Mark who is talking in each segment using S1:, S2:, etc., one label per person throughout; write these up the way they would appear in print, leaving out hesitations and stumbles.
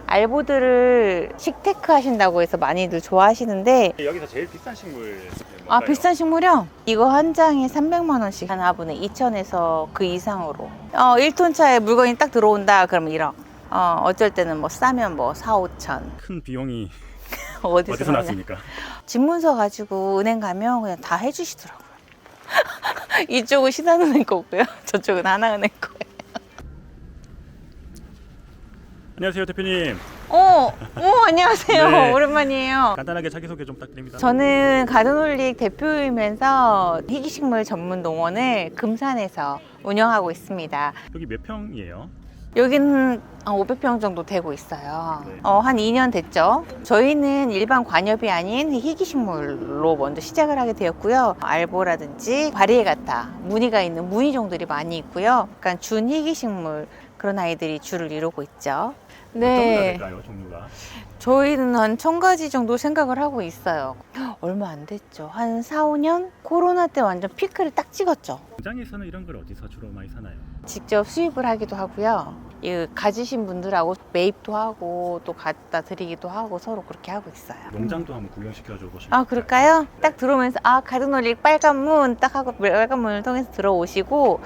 S1: 알보들을 식테크 하신다고 해서 많이들 좋아하시는데,
S2: 여기서 제일 비싼 식물
S1: 아,
S2: 뭔가요?
S1: 비싼 식물이요? 이거 한 장에 300만 원씩 한 화분에 2천에서 그 이상으로 1톤 차에 물건이 딱 들어온다 그러면 1억. 어쩔 때는 뭐 싸면 뭐 4, 5천.
S2: 큰 비용이
S1: 어디서
S2: 어디서
S1: 나냐.
S2: 났습니까?
S1: 집문서 가지고 은행 가면 그냥 다 해주시더라고요. 이쪽은 신한은행 거고요. 저쪽은 하나은행 거예요.
S2: 안녕하세요 대표님.
S1: 안녕하세요.
S2: 네.
S1: 오랜만이에요.
S2: 간단하게 자기소개 좀 부탁드립니다.
S1: 저는 가든홀릭 대표이면서 희귀식물 전문 농원을 금산에서 운영하고 있습니다.
S2: 여기 몇 평이에요?
S1: 여기는 500평 정도 되고 있어요.
S2: 네.
S1: 한 2년 됐죠. 저희는 일반 관엽이 아닌 희귀식물로 먼저 시작을 하게 되었고요. 알보라든지 바리에가타, 무늬가 있는 무늬종들이 많이 있고요. 약간 준희귀식물 그런 아이들이 주를 이루고 있죠.
S2: 네. 어떤 될까요, 종류가?
S1: 저희는 한 1000가지 정도 생각을 하고 있어요. 얼마 안 됐죠. 한 4, 5년? 코로나 때 완전 피크를 딱 찍었죠.
S2: 공장에서는 이런 걸 어디서 주로 많이 사나요?
S1: 직접 수입을 하기도 하고요. 가지신 분들하고 매입도 하고 또 갖다 드리기도 하고 서로 그렇게 하고 있어요.
S2: 농장도 한번 구경시켜줘 보실까요?
S1: 아, 그럴까요? 딱 들어오면서 가든홀릭 빨간 문 딱 하고 빨간 문을 통해서 들어오시고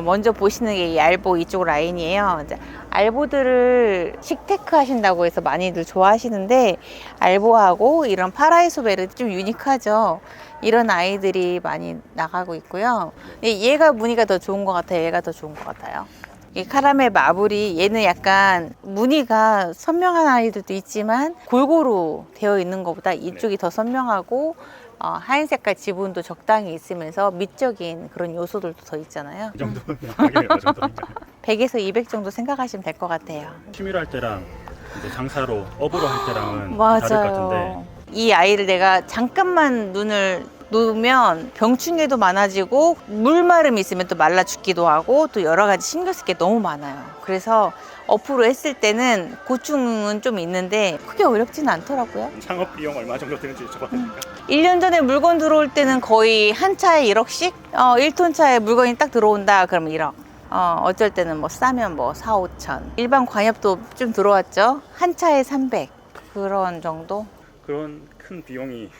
S1: 먼저 보시는 게 이 알보 이쪽 라인이에요. 이제 알보들을 식테크 하신다고 해서 많이들 좋아하시는데, 알보하고 이런 파라이소베르 좀 유니크하죠. 이런 아이들이 많이 나가고 있고요. 얘가 무늬가 더 좋은 것 같아요. 얘가 더 좋은 것 같아요. 이 카라멜 마블이, 얘는 약간 무늬가 선명한 아이들도 있지만 골고루 되어 있는 것보다 이쪽이 더 선명하고 하얀 색깔 지분도 적당히 있으면서 미적인 그런 요소들도 더 있잖아요.
S2: 이 정도면 가격이 어느 정도인가요?
S1: 100에서 200 정도 생각하시면 될 것 같아요.
S2: 취미로 할 때랑 이제 장사로 업으로 할 때랑은 다를 것 같은데.
S1: 맞아요. 이 아이를 내가 잠깐만 눈을 놓으면 병충해도 많아지고 물마름이 있으면 또 말라 죽기도 하고 또 여러 가지 신경 쓸 게 너무 많아요. 그래서 어프로 했을 때는 고충은 좀 있는데 크게 어렵지는 않더라고요.
S2: 창업 비용 얼마 정도 드는지 여쭤봐도 될까요?
S1: 1년 전에 물건 들어올 때는 거의 한 차에 1억씩? 1톤 차에 물건이 딱 들어온다 그러면 1억. 어쩔 때는 뭐 싸면 뭐 4, 5천. 일반 관엽도 좀 들어왔죠. 한 차에 300. 그런 정도?
S2: 그런 큰 비용이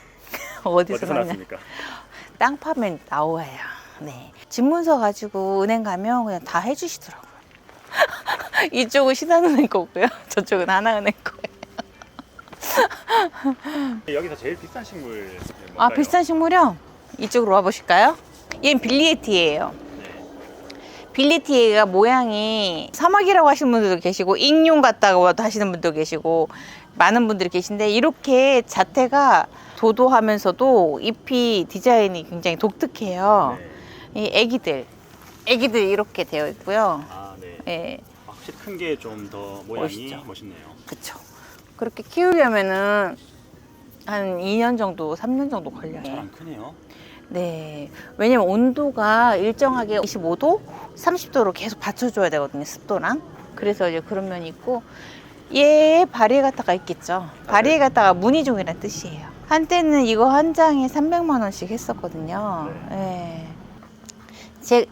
S1: 어디서 나냐.
S2: 났습니까?
S1: 땅 파면 나와요. 네. 집문서 가지고 은행 가면 그냥 다 해주시더라고요. 이쪽은 신한은행 거고요. 저쪽은 하나은행 거예요.
S2: 여기서 제일 비싼 식물 뭔가요?
S1: 아, 비싼 식물이요? 이쪽으로 와보실까요? 얘는 빌리에티예요.
S2: 네.
S1: 빌리티가 모양이 사막이라고 하시는 분들도 계시고 익룡 같다고 하시는 분도 계시고 많은 분들이 계신데, 이렇게 자태가 도도하면서도 잎이 디자인이 굉장히 독특해요.
S2: 네.
S1: 이 애기들 이렇게 되어 있고요.
S2: 아, 네.
S1: 예,
S2: 확실히 큰 게 좀 더 모양이
S1: 멋있죠.
S2: 멋있네요.
S1: 그쵸. 그렇게 키우려면은 한 2년 정도, 3년 정도 걸려요.
S2: 잘 안 크네요.
S1: 네. 왜냐면 온도가 일정하게 25도, 30도로 계속 받쳐줘야 되거든요. 습도랑. 그래서 이제 그런 면이 있고, 얘 바리에가타가 있겠죠. 바리에가타가 무늬종이라는 뜻이에요. 한때는 이거 한 장에 300만 원씩 했었거든요. 네.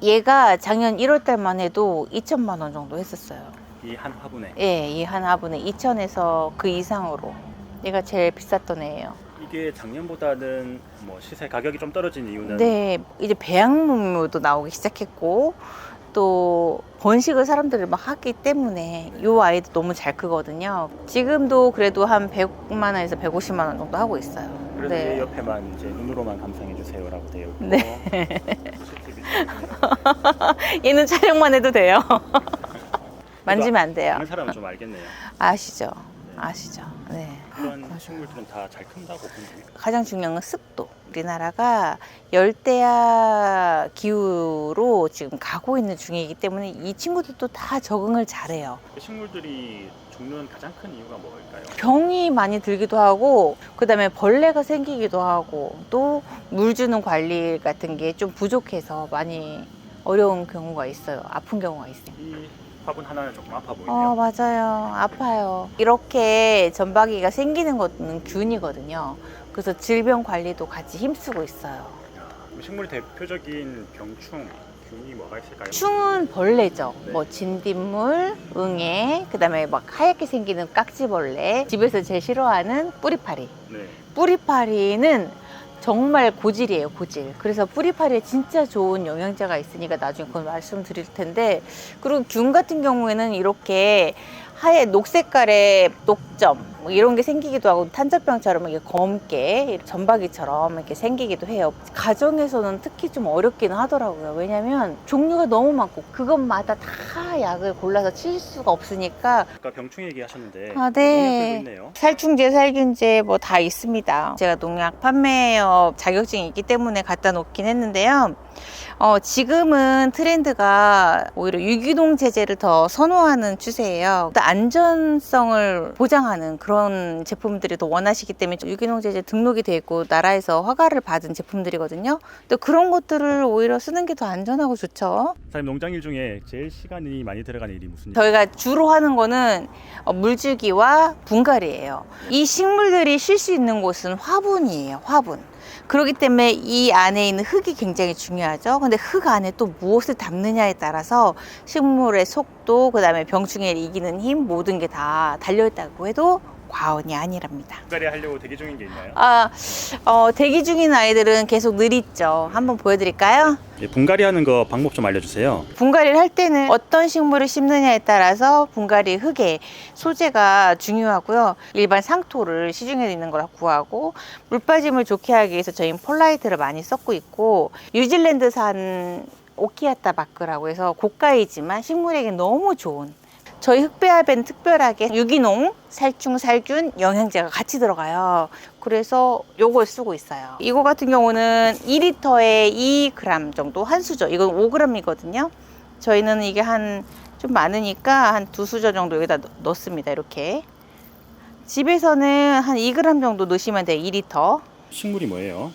S1: 얘가 작년 1월 달만 해도 2천만 원 정도 했었어요.
S2: 이 한 화분에.
S1: 예, 이 한 화분에 2천에서 그 이상으로. 얘가 제일 비쌌던 애예요.
S2: 이게 작년보다는 뭐 시세 가격이 좀 떨어진 이유는
S1: 네, 이제 배양묘도 나오기 시작했고, 또 번식을 사람들이 막 하기 때문에 이 아이도 너무 잘 크거든요. 지금도 그래도 한 100만 원에서 150만 원 정도 하고 있어요.
S2: 그래서
S1: 네.
S2: 얘 옆에만 이제 눈으로만 감상해 주세요라고 되어 있고.
S1: 네.
S2: CCTV
S1: 얘는 촬영만 해도 돼요. 만지면 안 돼요.
S2: 다른 사람은 좀 알겠네요.
S1: 아시죠? 아시죠? 네.
S2: 그런 식물들은 다 잘 큰다고 보입니다.
S1: 가장 중요한 건 습도. 우리나라가 열대야 기후로 지금 가고 있는 중이기 때문에 이 친구들도 다 적응을 잘해요.
S2: 식물들이 죽는 가장 큰 이유가 뭘까요?
S1: 병이 많이 들기도 하고, 그 다음에 벌레가 생기기도 하고, 또 물 주는 관리 같은 게 좀 부족해서 많이 어려운 경우가 있어요. 아픈 경우가 있어요.
S2: 이 화분 하나는 조금 아파 보이네요.
S1: 맞아요. 아파요. 이렇게 점박이가 생기는 것은 균이거든요. 그래서 질병 관리도 같이 힘쓰고 있어요.
S2: 식물 대표적인 병충, 충이 뭐가 있을까요?
S1: 충은 벌레죠.
S2: 네.
S1: 뭐 진딧물, 응애, 그다음에 막 하얗게 생기는 깍지벌레. 집에서 제일 싫어하는 뿌리파리.
S2: 네.
S1: 뿌리파리는 정말 고질이에요, 고질. 그래서 뿌리파리에 진짜 좋은 영양제가 있으니까 나중에 그건 말씀드릴 텐데, 그리고 균 같은 경우에는 이렇게 하얘 녹색깔의 녹점 뭐 이런 게 생기기도 하고, 탄저병처럼 이렇게 검게 점박이처럼 이렇게 생기기도 해요. 가정에서는 특히 좀 어렵기는 하더라고요. 왜냐면 종류가 너무 많고 그것마다 다 약을 골라서 칠 수가 없으니까.
S2: 아까 병충 얘기하셨는데
S1: 아,
S2: 농약 들고
S1: 네.
S2: 있네요.
S1: 살충제, 살균제 뭐 다 있습니다. 제가 농약 판매업 자격증이 있기 때문에 갖다 놓긴 했는데요. 지금은 트렌드가 오히려 유기농 제재를 더 선호하는 추세예요. 또 안전성을 보장하는 그런 제품들이 더 원하시기 때문에 유기농 제재 등록이 돼 있고 나라에서 허가를 받은 제품들이거든요. 또 그런 것들을 오히려 쓰는 게 더 안전하고 좋죠.
S2: 사장님, 농장일 중에 제일 시간이 많이 들어가는 일이 무슨 일이에요?
S1: 저희가 주로 하는 거는 물주기와 분갈이에요. 이 식물들이 쉴 수 있는 곳은 화분이에요, 화분. 그렇기 때문에 이 안에 있는 흙이 굉장히 중요하죠. 근데 흙 안에 또 무엇을 담느냐에 따라서 식물의 속도, 그 다음에 병충해를 이기는 힘, 모든 게 다 달려있다고 해도 과언이 아니랍니다.
S2: 분갈이 하려고 대기 중인 게 있나요?
S1: 대기 중인 아이들은 계속 늘 있죠. 한번 보여드릴까요?
S2: 예, 분갈이 하는 거 방법 좀 알려주세요.
S1: 분갈이를 할 때는 어떤 식물을 심느냐에 따라서 분갈이 흙의 소재가 중요하고요. 일반 상토를 시중에 있는 걸 구하고, 물 빠짐을 좋게 하기 위해서 저희는 폴라이트를 많이 썼고 있고, 뉴질랜드산 오키아타 바크라고 해서 고가이지만 식물에게 너무 좋은, 저희 흙배합에는 특별하게 유기농, 살충, 살균, 영양제가 같이 들어가요. 그래서 요걸 쓰고 있어요. 이거 같은 경우는 2리터에 2g 정도 한 수저. 이건 5g이거든요. 저희는 이게 좀 많으니까 한 2수저 정도 여기다 넣습니다. 이렇게. 집에서는 한 2g 정도 넣으시면 돼요. 2리터.
S2: 식물이 뭐예요?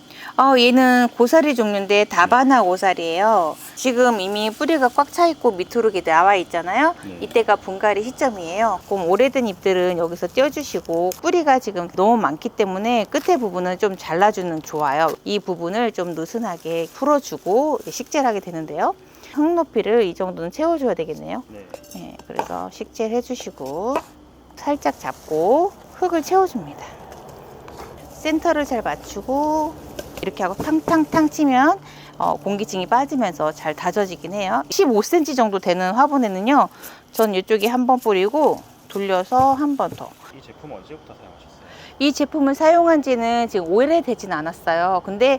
S1: 얘는 고사리 종류인데 다바나 고사리예요. 지금 이미 뿌리가 꽉 차 있고 밑으로 이렇게 나와 있잖아요.
S2: 네.
S1: 이때가 분갈이 시점이에요. 그럼 오래된 잎들은 여기서 떼어주시고, 뿌리가 지금 너무 많기 때문에 끝에 부분은 좀 잘라주는 좋아요. 이 부분을 좀 느슨하게 풀어주고 식재를 하게 되는데요. 흙 높이를 이 정도는 채워줘야 되겠네요.
S2: 네.
S1: 네, 그래서 식재를 해주시고 살짝 잡고 흙을 채워줍니다. 센터를 잘 맞추고 이렇게 하고 탕탕탕 치면 공기층이 빠지면서 잘 다져지긴 해요. 15cm 정도 되는 화분에는요, 전 이쪽에 한 번 뿌리고 돌려서 한 번 더.
S2: 이 제품 언제부터 사용하셨어요?
S1: 이 제품을 사용한 지는 지금 오래되진 않았어요. 근데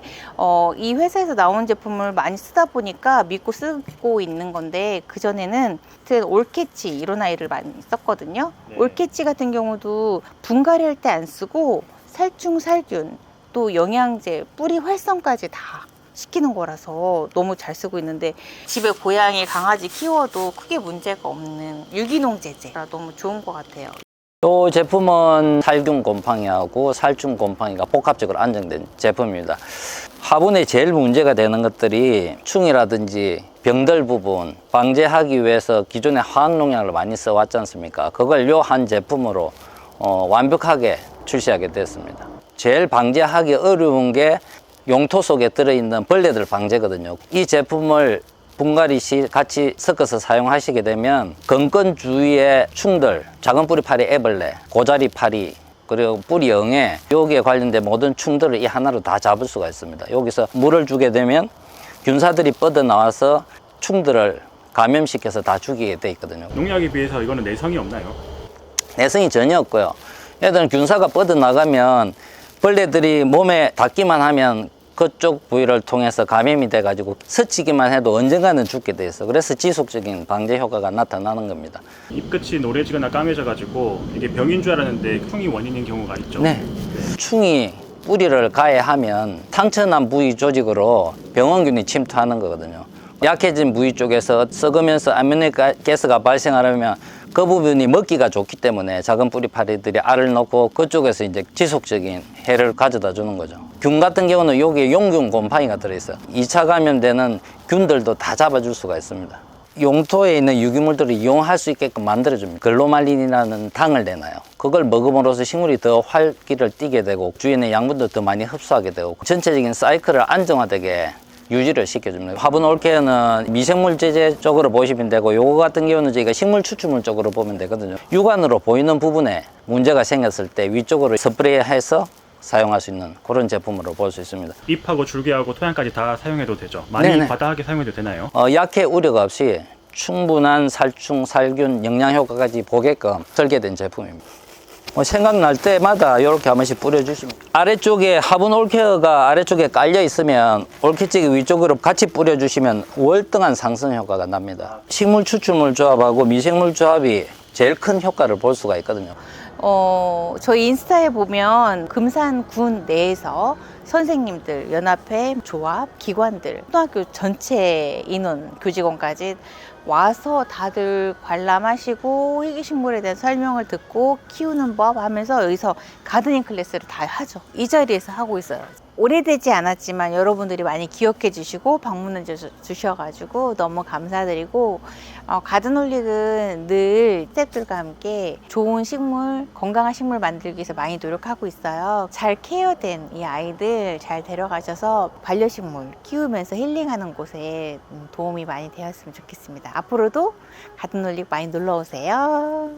S1: 이 회사에서 나온 제품을 많이 쓰다 보니까 믿고 쓰고 있는 건데, 그전에는 올캐치 이런 아이를 많이 썼거든요.
S2: 네.
S1: 올캐치 같은 경우도 분갈이 할 때 안 쓰고 살충, 살균, 또 영양제, 뿌리 활성까지 다 시키는 거라서 너무 잘 쓰고 있는데, 집에 고양이, 강아지 키워도 크게 문제가 없는 유기농 제재라 너무 좋은 것 같아요.
S3: 이 제품은 살균 곰팡이하고 살충 곰팡이가 복합적으로 안정된 제품입니다. 화분에 제일 문제가 되는 것들이 충이라든지 병들 부분 방제하기 위해서 기존에 화학농약을 많이 써왔지 않습니까? 그걸 요 한 제품으로 완벽하게 출시하게 됐습니다. 제일 방제하기 어려운 게 용토 속에 들어있는 벌레들 방제거든요. 이 제품을 분갈이 시 같이 섞어서 사용하시게 되면 건건 주위의 충들, 작은 뿌리파리 애벌레, 고자리파리, 그리고 뿌리 영해, 여기에 관련된 모든 충들을 이 하나로 다 잡을 수가 있습니다. 여기서 물을 주게 되면 균사들이 뻗어나와서 충들을 감염시켜서 다 죽이게 돼 있거든요.
S2: 농약에 비해서 이거는 내성이 없나요?
S3: 내성이 전혀 없고요. 얘들은 균사가 뻗어나가면 벌레들이 몸에 닿기만 하면 그쪽 부위를 통해서 감염이 돼가지고 스치기만 해도 언젠가는 죽게 돼 있어. 그래서 지속적인 방제 효과가 나타나는 겁니다.
S2: 잎끝이 노래지거나 까매져가지고 이게 병인 줄 알았는데 충이 원인인 경우가 있죠.
S3: 네. 충이 뿌리를 가해하면 상처난 부위 조직으로 병원균이 침투하는 거거든요. 약해진 부위 쪽에서 썩으면서 암모니아가스가 발생하려면 그 부분이 먹기가 좋기 때문에 작은 뿌리파리들이 알을 넣고 그쪽에서 이제 지속적인 해를 가져다 주는 거죠. 균 같은 경우는 여기에 용균 곰팡이가 들어있어요. 2차 감염되는 균들도 다 잡아줄 수가 있습니다. 용토에 있는 유기물들을 이용할 수 있게끔 만들어줍니다. 글로말린이라는 당을 내놔요. 그걸 먹음으로써 식물이 더 활기를 띠게 되고 주위에 있는 양분도 더 많이 흡수하게 되고 전체적인 사이클을 안정화되게 유지를 시켜줍니다. 화분 올케어는 미생물 제제 쪽으로 보시면 되고, 요거 같은 경우는 저희가 식물 추출물 쪽으로 보면 되거든요. 육안으로 보이는 부분에 문제가 생겼을 때 위쪽으로 스프레이해서 사용할 수 있는 그런 제품으로 볼 수 있습니다.
S2: 잎하고 줄기하고 토양까지 다 사용해도 되죠? 많이
S3: 네네.
S2: 과다하게 사용해도 되나요?
S3: 약해 우려가 없이 충분한 살충, 살균, 영양 효과까지 보게끔 설계된 제품입니다. 생각날 때마다 이렇게 한 번씩 뿌려주시면, 아래쪽에 화분 올케어가 아래쪽에 깔려 있으면 올케찌개 위쪽으로 같이 뿌려주시면 월등한 상승 효과가 납니다. 식물 추출물 조합하고 미생물 조합이 제일 큰 효과를 볼 수가 있거든요.
S1: 저희 인스타에 보면 금산군 내에서 선생님들, 연합회, 조합, 기관들, 초등학교 전체 인원, 교직원까지 와서 다들 관람하시고 희귀식물에 대한 설명을 듣고 키우는 법 하면서 여기서 가드닝 클래스를 다 하죠. 이 자리에서 하고 있어요. 오래되지 않았지만 여러분들이 많이 기억해 주시고 방문해 주셔가지고 너무 감사드리고, 가든홀릭은 늘 스태프들과 함께 좋은 식물, 건강한 식물 만들기 위해서 많이 노력하고 있어요. 잘 케어된 이 아이들 잘 데려가셔서 반려식물 키우면서 힐링하는 곳에 도움이 많이 되었으면 좋겠습니다. 앞으로도 가든홀릭 많이 놀러 오세요.